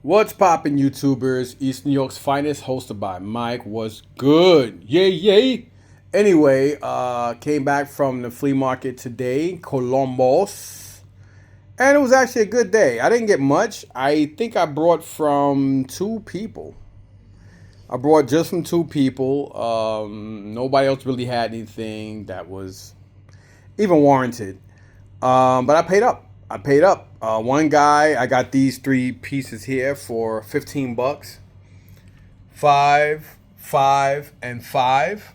What's poppin', YouTubers? East New York's finest, hosted by Mike. Was good. Yay, yay. Anyway, came back from the flea market today, Columbus. And it was actually a good day. I didn't get much. I think I brought from two people. I brought just from two people. Nobody else really had anything that was even warranted. But I paid up. I paid up. One guy, I got these three pieces here for 15 bucks. Five, five, and five.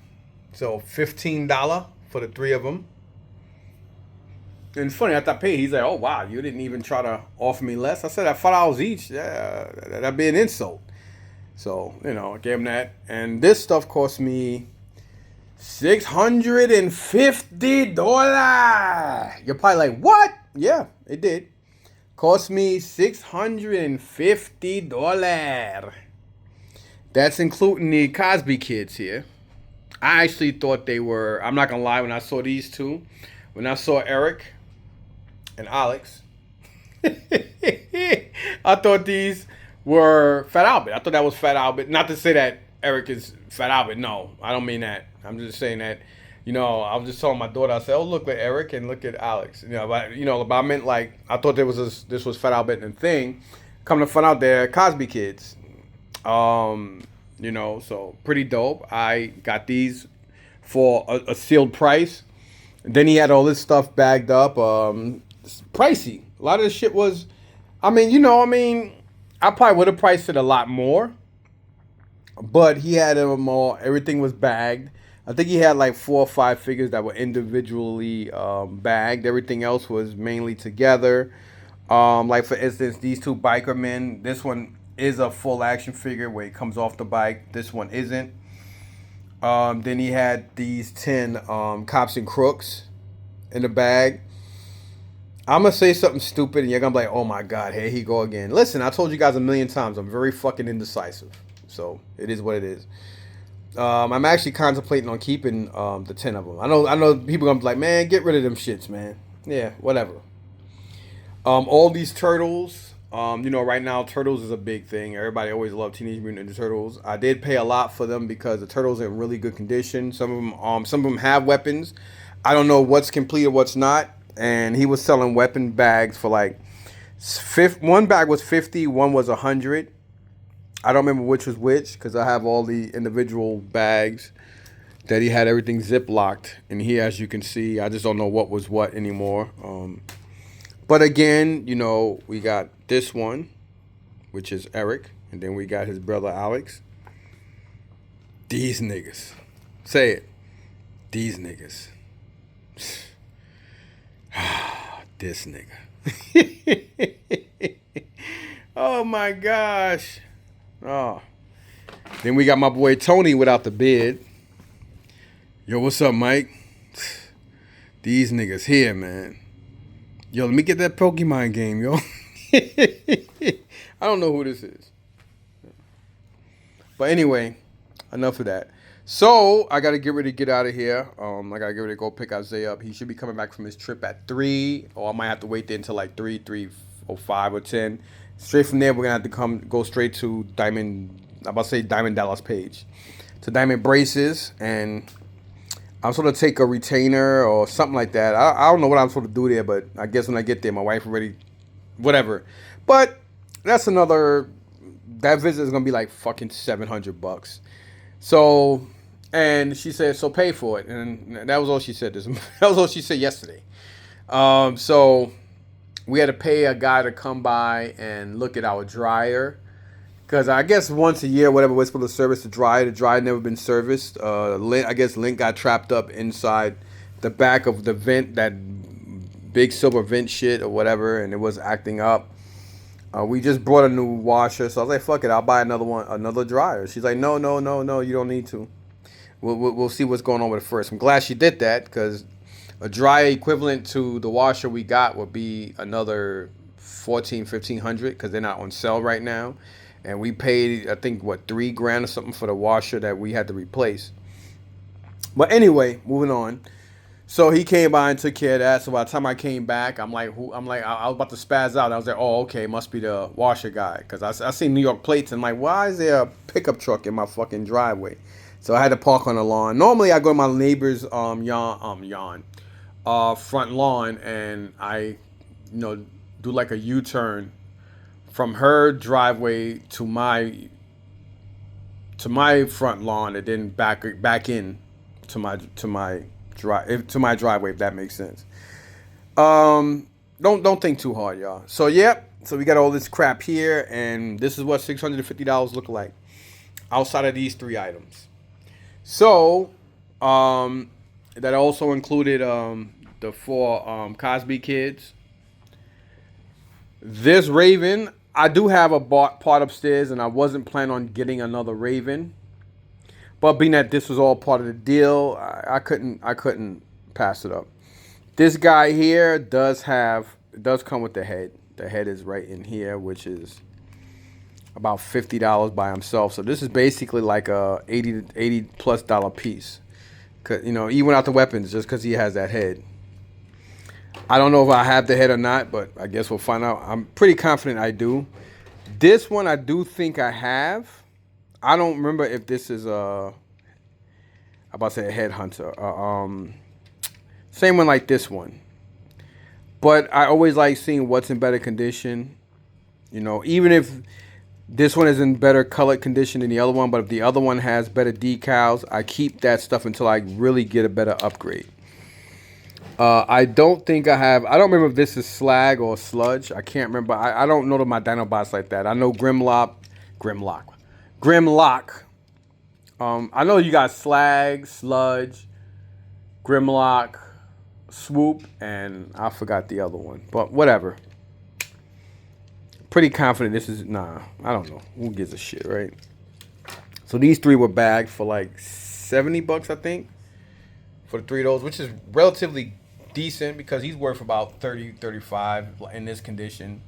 So $15 for the three of them. And it's funny, after I paid, he's like, "Oh wow, you didn't even try to offer me less." I said, "At $5 each, yeah, that'd be an insult." So I gave him that, and this stuff cost me $650. You're probably like, what? Yeah, it did. Cost me $650. That's including the Cosby kids here. I actually thought they were, I'm not going to lie, when I saw these two, when I saw Eric and Alex, I thought these were Fat Albert. I thought that was Fat Albert. Not to say that Eric is Fat Albert. No, I don't mean that. I'm just saying that, I was just telling my daughter. I said, "Oh, look at Eric and look at Alex." But I meant like I thought this was Fat Albert and thing. Come to find out, they're Cosby kids. So pretty dope. I got these for a sealed price. Then he had all this stuff bagged up. It's pricey. A lot of the shit was. I probably would have priced it a lot more, but he had them all. Everything was bagged. I think he had like 4 or 5 figures that were individually bagged. Everything else was mainly together. Like for instance, these two biker men. This one is a full action figure where he comes off the bike. This one isn't. Then he had these 10 cops and crooks in the bag. I'm gonna say something stupid, and you're gonna be like, "Oh my God, here he go again." Listen, I told you guys a million times, I'm very fucking indecisive, so it is what it is. I'm actually contemplating on keeping the 10 of them. I know people gonna be like, "Man, get rid of them shits, man." Yeah, whatever. All these turtles. Right now turtles is a big thing. Everybody always loved Teenage Mutant Ninja Turtles. I did pay a lot for them because the turtles are in really good condition. Some of them have weapons. I don't know what's complete or what's not. And he was selling weapon bags for like, one bag was 50, one was 100. I don't remember which was which because I have all the individual bags that he had everything zip locked in here. As you can see, I just don't know what was what anymore. But again, we got this one, which is Eric, and then we got his brother Alex. These niggas. Say it. These niggas. This nigga. Oh my gosh. Oh. Then we got my boy Tony without the beard. Yo, what's up, Mike? These niggas here, man. Yo, let me get that Pokemon game, yo. I don't know who this is. But anyway, enough of that. So I gotta get ready to get out of here. I gotta get ready to go pick Isaiah up. He should be coming back from his trip at 3, or I might have to wait there until like 3:05 or 10. Straight from there, we're gonna have to go straight to Diamond. I'm about to say Diamond Dallas Page, to Diamond Braces, and I'm supposed to take a retainer or something like that. I don't know what I'm supposed to do there, but I guess when I get there, my wife already, whatever. But that's another. That visit is gonna be like fucking $700. So. And she said, "So pay for it." And that was all she said. That was all she said yesterday. So we had to pay a guy to come by and look at our dryer. Because I guess once a year, whatever, we're supposed to service the dryer. The dryer never been serviced. I guess Link got trapped up inside the back of the vent, that big silver vent shit or whatever, and it was acting up. We just brought a new washer. So I was like, fuck it, I'll buy another dryer. She's like, no, you don't need to. We'll see what's going on with it first. I'm glad she did that because a dryer equivalent to the washer we got would be another $1,400-1,500 because they're not on sale right now. And we paid, I think, $3,000 or something for the washer that we had to replace. But anyway, moving on. So he came by and took care of that. So by the time I came back, I'm like, who? I'm like, I was about to spaz out. I was like, oh, okay, must be the washer guy, because I seen New York plates and I'm like, why is there a pickup truck in my fucking driveway? So I had to park on the lawn. Normally I go to my neighbor's front lawn, and I, do like a U-turn from her driveway to my front lawn, and then back in to my driveway, if that makes sense. Don't think too hard, y'all. So yep. So we got all this crap here, and this is what $650 look like outside of these three items. So, that also included the four Cosby kids. This Raven, I do have a part upstairs, and I wasn't planning on getting another Raven. But being that this was all part of the deal, I couldn't pass it up. This guy here does come with the head. The head is right in here, which is about $50 by himself. So this is basically like a $80 plus piece. Cause even without the weapons, just because he has that head. I don't know if I have the head or not, but I guess we'll find out. I'm pretty confident I do. This one I do think I have. I don't remember if this is I'm about to say a headhunter. Same one like this one. But I always like seeing what's in better condition. Even if this one is in better colored condition than the other one, but if the other one has better decals, I keep that stuff until I really get a better upgrade. I don't remember if this is slag or sludge. I can't remember. I don't know my Dinobots like that. I know Grimlock. I know you got slag, sludge, Grimlock, swoop, and I forgot the other one. But whatever. Pretty confident this is, I don't know. Who gives a shit, right? So these three were bagged for like $70, I think, for the three of those, which is relatively decent because he's worth about 30, 35 in this condition.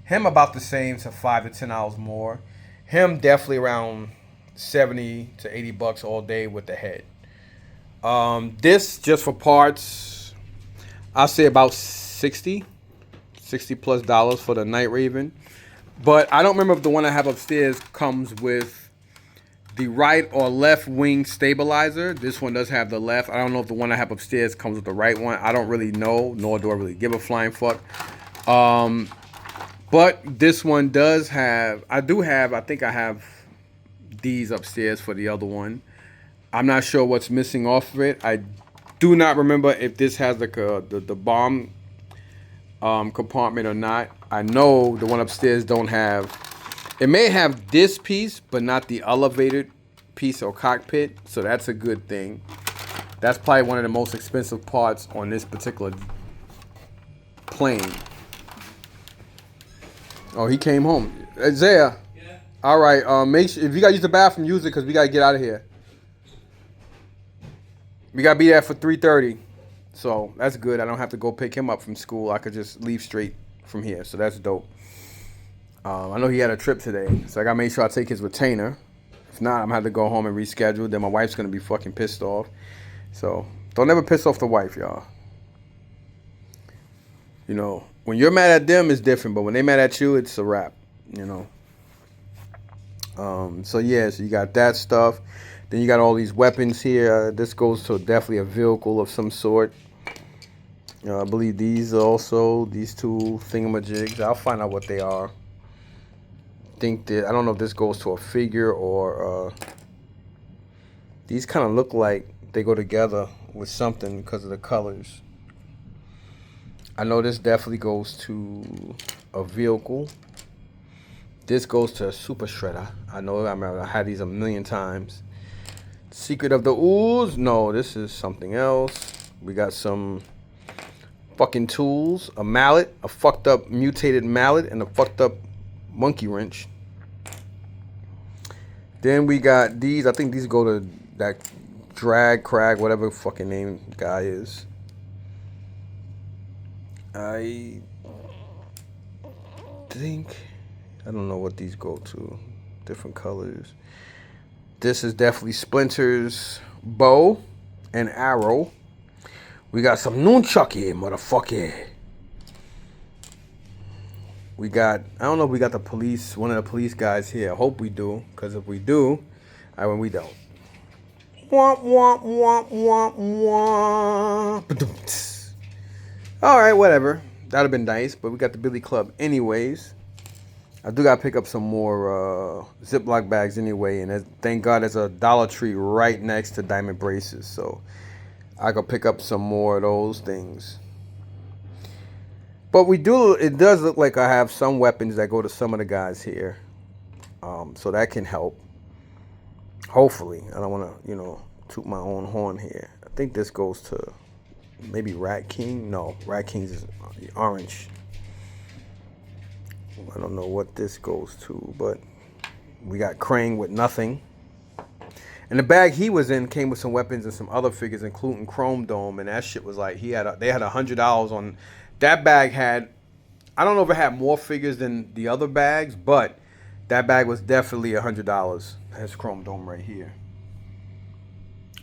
Him about the same, to $5 to $10 more. Him definitely around 70 to $80 all day with the head. This just for parts, I'll say about 60 plus dollars for the Night Raven. But I don't remember if the one I have upstairs comes with the right or left wing stabilizer. This one does have the left. I don't know if the one I have upstairs comes with the right one. I don't really know, nor do I really give a flying fuck. But this one does have, I think I have these upstairs for the other one. I'm not sure what's missing off of it. I do not remember if this has the bomb compartment or not. I know the one upstairs don't have. It may have this piece, but not the elevated piece or cockpit. So that's a good thing. That's probably one of the most expensive parts on this particular plane. Oh, he came home. Isaiah. Yeah. All right. Make sure if you gotta use the bathroom, use it because we gotta get out of here. We gotta be there for 3:30. So that's good. I don't have to go pick him up from school. I could just leave straight from here. So that's dope. I know he had a trip today, so I gotta make sure I take his retainer. If not, I'm gonna have to go home and reschedule. Then my wife's gonna be fucking pissed off. So don't ever piss off the wife, y'all. When you're mad at them, it's different, but when they mad at you, it's a wrap. So you got that stuff. Then you got all these weapons here. This goes to definitely a vehicle of some sort. I believe these also, these two thingamajigs. I'll find out what they are. I don't know if this goes to a figure or these kind of look like they go together with something because of the colors. I know this definitely goes to a vehicle. This goes to a super shredder. I had these a million times. Secret of the Ooze. No, this is something else. We got some fucking tools. A mallet. A fucked up mutated mallet. And a fucked up monkey wrench. Then we got these. I think these go to that crag, whatever fucking name the guy is. I don't know what these go to. Different colors. This is definitely Splinter's bow and arrow, We got some nunchucky, motherfucker. We got, I don't know if we got the police, one of the police guys here. I hope we do, because if we do, when we don't. Womp, womp, womp, womp, womp. All right, whatever. That'd have been nice, but we got the Billy Club anyways. I do got to pick up some more Ziploc bags anyway, and thank God there's a Dollar Tree right next to Diamond Braces, so I could pick up some more of those things. But it does look like I have some weapons that go to some of the guys here. So that can help. Hopefully. I don't want to, toot my own horn here. I think this goes to maybe Rat King. No, Rat King's is orange. I don't know what this goes to, but we got Krang with nothing. And the bag he was in came with some weapons and some other figures, including Chrome Dome, and that shit was like they had $100 on. That bag had, I don't know if it had more figures than the other bags, but that bag was definitely $100. That's Chrome Dome right here.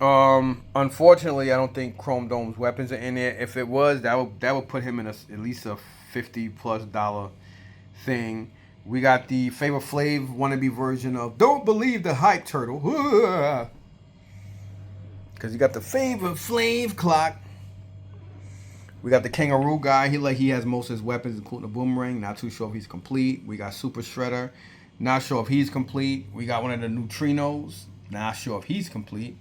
Unfortunately, I don't think Chrome Dome's weapons are in there. If it was, that would put him in at least a $50+ thing. We got the Flavor Flav wannabe version of Don't Believe the Hype Turtle. Because you got the Flavor Flav clock. We got the Kangaroo guy. He has most of his weapons, including the boomerang. Not too sure if he's complete. We got Super Shredder. Not sure if he's complete. We got one of the Neutrinos. Not sure if he's complete.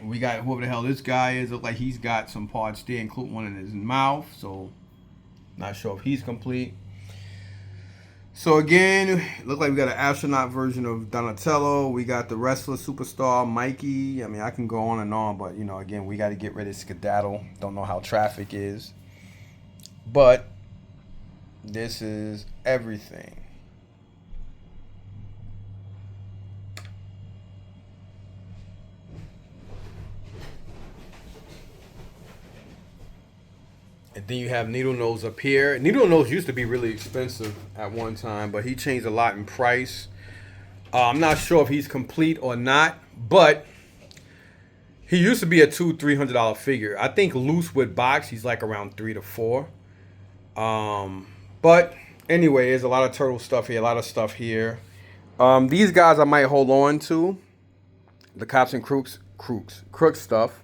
We got whoever the hell this guy is. Look like he's got some parts there, including one in his mouth. So, not sure if he's complete. So again, look like we got an astronaut version of Donatello. We got the wrestler superstar Mikey. I mean, I can go on and on, but again, we got to get rid of skedaddle. Don't know how traffic is, but this is everything. And then you have Needle Nose up here. Needle Nose used to be really expensive at one time, but he changed a lot in price. I'm not sure if he's complete or not, but he used to be a $200-300 figure. I think loose with box, he's like around $3 to $4. But anyway, there's a lot of turtle stuff here, a lot of stuff here. These guys I might hold on to. The Cops and Crooks stuff.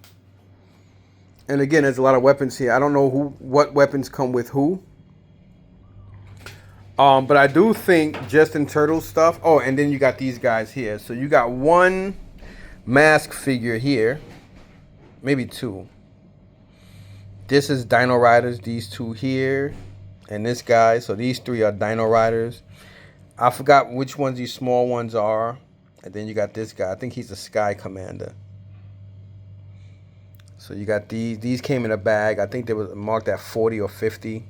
And again, there's a lot of weapons here. I don't know what weapons come with who. But I do think just in turtle stuff. Oh, and then you got these guys here. So you got one mask figure here. Maybe two. This is Dino Riders. These two here. And this guy. So these three are Dino Riders. I forgot which ones these small ones are. And then you got this guy. I think he's a Sky Commander. So you got these. These came in a bag. I think they were marked at 40 or 50.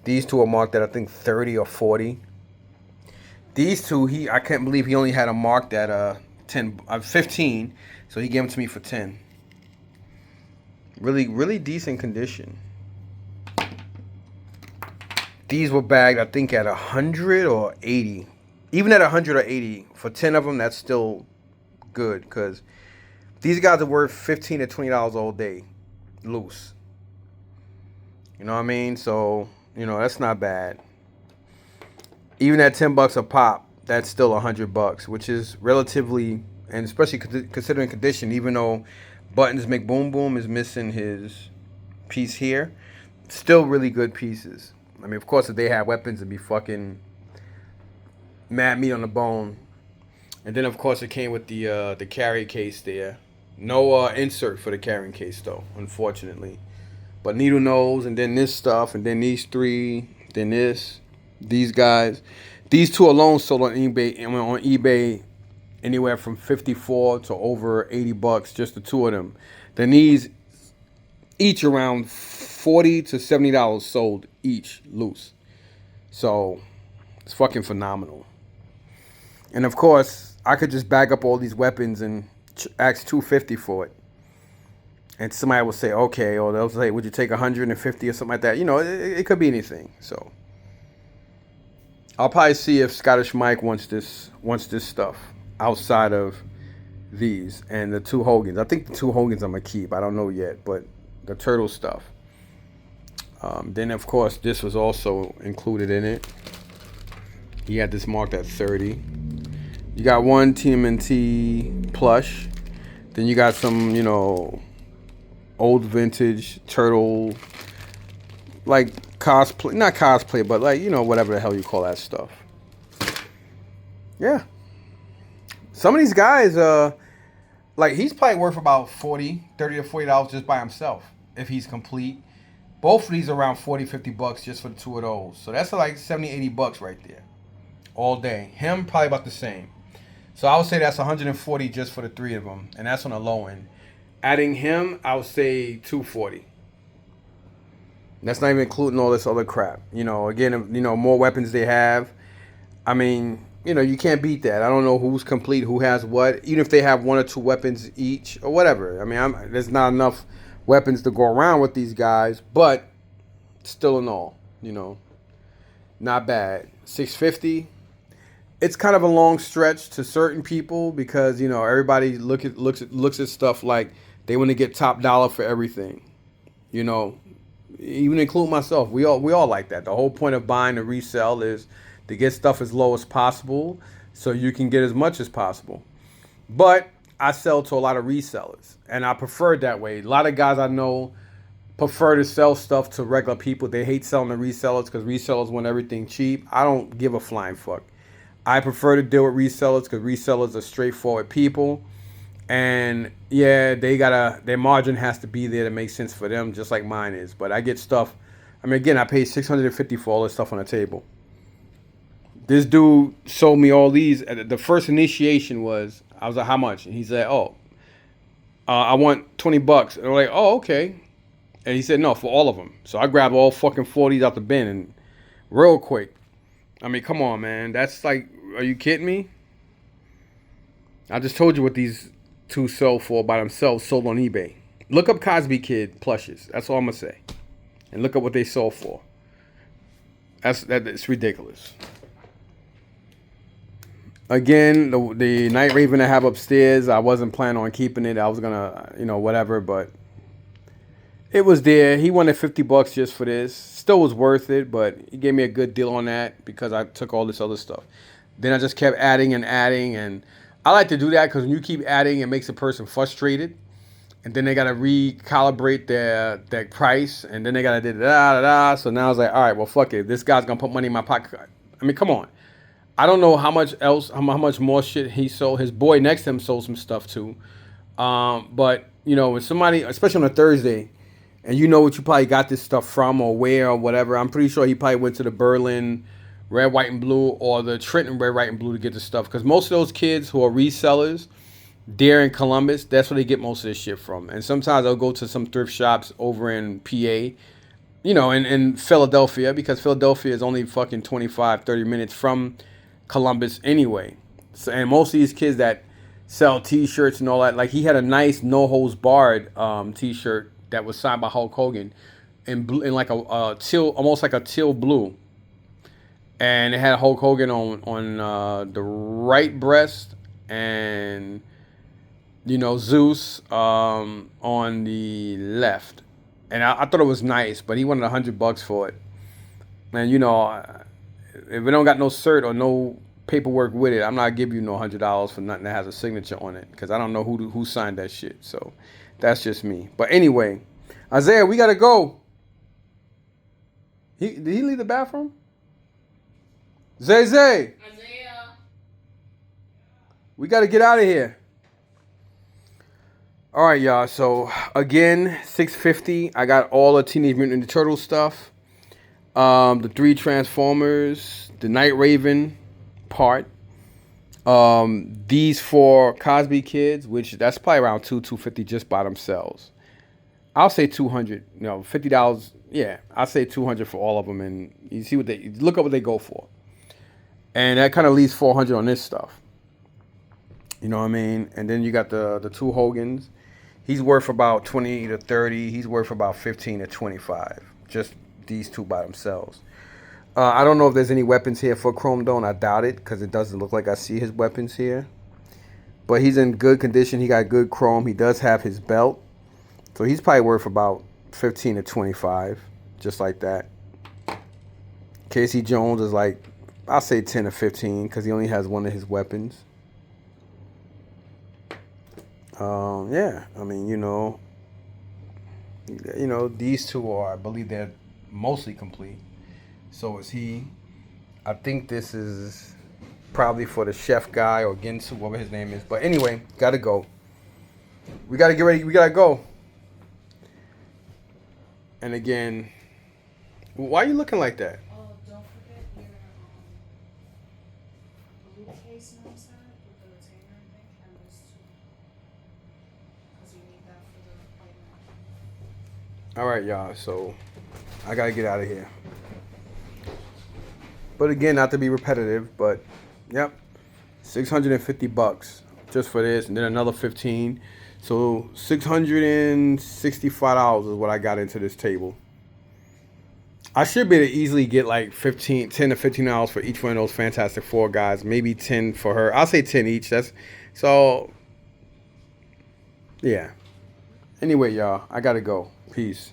These two are marked at, I think, 30 or 40. These two, I can't believe he only had them marked at 15. So he gave them to me for 10. Really, really decent condition. These were bagged, I think, at 100 or 80. Even at 100 or 80, for 10 of them, that's still good. Because these guys are worth $15 to $20 all day, loose. You know what I mean? So, that's not bad. Even at $10 a pop, that's still $100, which is relatively, and especially considering condition, even though Buttons McBoom Boom is missing his piece here, still really good pieces. I mean, of course, if they had weapons, it'd be fucking mad meat on the bone. And then, of course, it came with the carry case there. No insert for the carrying case, though, unfortunately. But Needle Nose, and then this stuff, and then these three, then these guys. These two alone sold on eBay anywhere from $54 to over $80, just the two of them. Then these, each around $40 to $70 sold each loose. So it's fucking phenomenal. And of course, I could just bag up all these weapons and ask $250 for it. And somebody will say, okay, or they'll say, would you take $150 or something like that? It could be anything. So I'll probably see if Scottish Mike wants this stuff outside of these and the two Hogans. I think the two Hogans I'm gonna keep. I don't know yet, but the turtle stuff. Then of course this was also included in it. He had this marked at 30. You got one tmnt plush. Then you got some, old vintage turtle, like cosplay, not cosplay, but like, whatever the hell you call that stuff. Yeah. Some of these guys, like he's probably worth about $30 to $40 just by himself if he's complete. Both of these are around $40-$50 just for the two of those. So that's like $70-$80 right there. All day. Him probably about the same. So I would say that's $140 just for the three of them. And that's on the low end. Adding him, I would say $240. That's not even including all this other crap. Again, more weapons they have. I mean, you can't beat that. I don't know who's complete, who has what. Even if they have one or two weapons each or whatever. I mean, there's not enough weapons to go around with these guys. But still in all, not bad. $650. It's kind of a long stretch to certain people because everybody looks at stuff like they want to get top dollar for everything. Even include myself. We all like that. The whole point of buying a resell is to get stuff as low as possible so you can get as much as possible. But I sell to a lot of resellers, and I prefer it that way. A lot of guys I know prefer to sell stuff to regular people. They hate selling to resellers because resellers want everything cheap. I don't give a flying fuck. I prefer to deal with resellers because resellers are straightforward people. And yeah, their margin has to be there to make sense for them, just like mine is. But I get stuff. I mean, again, I paid $650 for all this stuff on the table. This dude sold me all these. The first initiation was, I was like, how much? And he said, I want $20. And I'm like, oh, okay. And he said, no, for all of them. So I grabbed all fucking 40s out the bin and real quick. I mean, come on, man. That's like, are you kidding me? I just told you what these two sell for by themselves, sold on eBay. Look up Cosby Kid plushes. That's all I'm going to say. And look up what they sold for. It's ridiculous. Again, the Night Raven I have upstairs, I wasn't planning on keeping it. I was going to, whatever, but it was there. He wanted $50 just for this. Still was worth it, but he gave me a good deal on that because I took all this other stuff. Then I just kept adding, and I like to do that because when you keep adding, it makes a person frustrated, and then they got to recalibrate their price, and then they got to da. So now I was like, all right, well, fuck it. This guy's gonna put money in my pocket. I mean, come on. I don't know how much more shit he sold. His boy next to him sold some stuff too. But when somebody, especially on a Thursday, and what you probably got this stuff from or where or whatever, I'm pretty sure he probably went to the Berlin Red, White, and Blue or the Trenton Red, White, and Blue to get the stuff. Because most of those kids who are resellers, they're in Columbus. That's where they get most of this shit from. And sometimes I'll go to some thrift shops over in PA, in Philadelphia, because Philadelphia is only fucking 25, 30 minutes from Columbus anyway. So, and most of these kids that sell T-shirts and all that, like he had a nice No Holds Barred T-shirt that was signed by Hulk Hogan in like a teal, almost like a teal blue. And it had Hulk Hogan on the right breast and, Zeus on the left. And I thought it was nice, but he wanted $100 for it. And, if it don't got no cert or no paperwork with it, I'm not giving you no $100 for nothing that has a signature on it because I don't know who signed that shit. So that's just me. But anyway, Isaiah, we got to go. Did he leave the bathroom? Zay. Isaiah. We got to get out of here. All right, y'all. So, again, $650. I got all the Teenage Mutant Ninja Turtle stuff. The 3 Transformers. The Night Raven part. These 4 Cosby Kids, which that's probably around $250 just by themselves. I'll say $200. $50. Yeah, I'll say $200 for all of them. And you see look up what they go for. And that kind of leaves $400 on this stuff. You know what I mean? And then you got the 2 Hogans. He's worth about $20 to $30. He's worth about $15 to $25. Just these 2 by themselves. I don't know if there's any weapons here for Chrome Dome. I doubt it because it doesn't look like I see his weapons here. But he's in good condition. He got good chrome. He does have his belt. So he's probably worth about 15 to 25, just like that. Casey Jones is like, I'll say 10 to 15 because he only has one of his weapons. Yeah, I mean, these two are, I believe they're mostly complete. So is he. I think this is probably for the chef guy or Ginsu, whatever his name is. But anyway, gotta go. We gotta get ready. We gotta go. And again, why are you looking like that? Oh, don't forget your blue case on side with the retainer thing and those two. Because you need that for the appointment. All right, y'all. So I gotta get out of here. But again, not to be repetitive, but yep, $650 just for this, and then another 15. So $665 is what I got into this table. I should be able to easily get like 10 to $15 for each one of those Fantastic Four guys. Maybe 10 for her. I'll say 10 each. That's so. Yeah. Anyway, y'all, I gotta go. Peace.